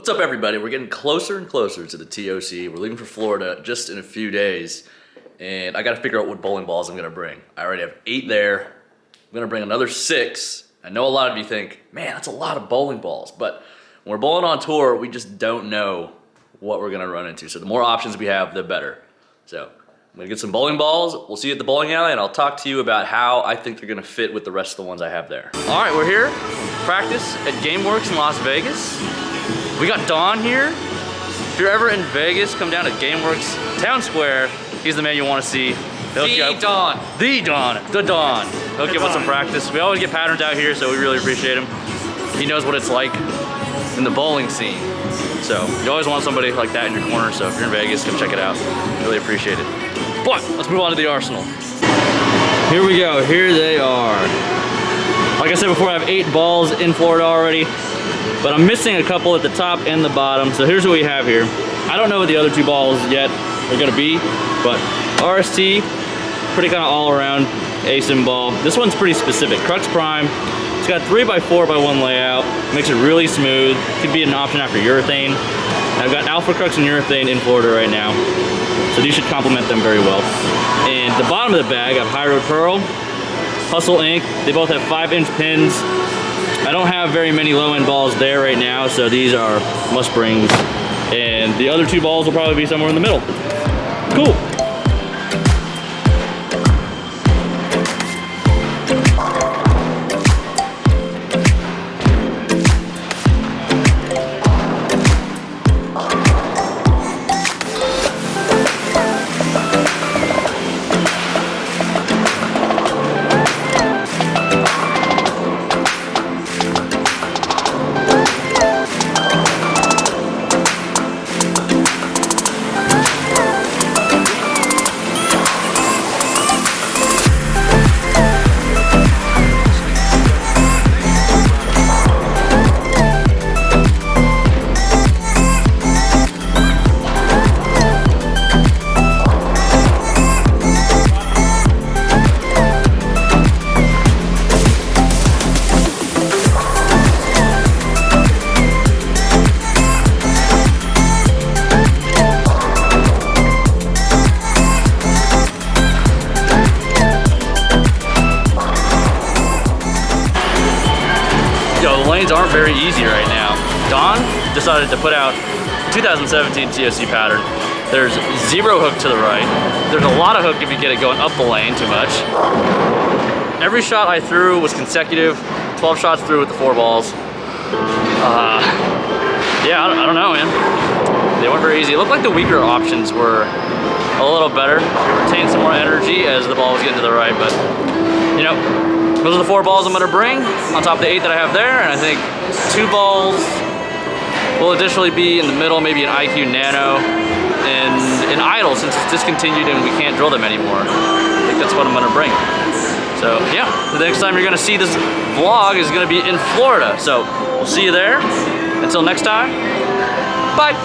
What's up, everybody? We're getting closer and closer to the ToC. We're leaving for Florida just in a few days, and I gotta figure out what bowling balls I'm gonna bring. I already have 8 there. I'm gonna bring another 6. I know a lot of you think, man, that's a lot of bowling balls, but when we're bowling on tour, we just don't know what we're gonna run into. So the more options we have, the better. So I'm gonna get some bowling balls. We'll see you at the bowling alley, and I'll talk to you about how I think they're gonna fit with the rest of the ones I have there. All right, we're here. Practice at GameWorks in Las Vegas. We got Don here. If you're ever in Vegas, come down to GameWorks Town Square. He's the man you want to see. The Don. The Don. He'll give us some practice. We always get patterns out here, so we really appreciate him. He knows what it's like in the bowling scene. So you always want somebody like that in your corner. So if you're in Vegas, come check it out. Really appreciate it. But let's move on to the arsenal. Here we go. Here they are. Like I said before, I have 8 balls in Florida already, but I'm missing a couple at the top and the bottom. So here's what we have here. I don't know what the other 2 balls yet are gonna be, but RST, pretty kind of all around ASIM ball. This one's pretty specific. Crux Prime. It's got 3x4x1 layout. Makes it really smooth. Could be an option after urethane. I've got Alpha Crux and urethane in Florida right now, so these should complement them very well. And the bottom of the bag, I have High Road Pearl, Hustle Ink. They both have 5-inch pins. I don't have very many low-end balls there right now, so these are must-brings. And the other 2 balls will probably be somewhere in the middle. Cool. The lanes aren't very easy right now. Don decided to put out 2017 ToC pattern. There's 0 hook to the right. There's a lot of hook if you get it going up the lane too much. Every shot I threw was consecutive. 12 shots through with the 4 balls. Yeah, I don't know, man. They weren't very easy. It looked like the weaker options were a little better. It retained some more energy as the ball was getting to the right, but you know, those are the 4 balls I'm gonna bring on top of the 8 that I have there, and I think 2 balls will additionally be in the middle, maybe an IQ Nano, and an Idle since it's discontinued and we can't drill them anymore. I think that's what I'm gonna bring. So yeah, the next time you're gonna see this vlog is gonna be in Florida. So we'll see you there. Until next time, bye.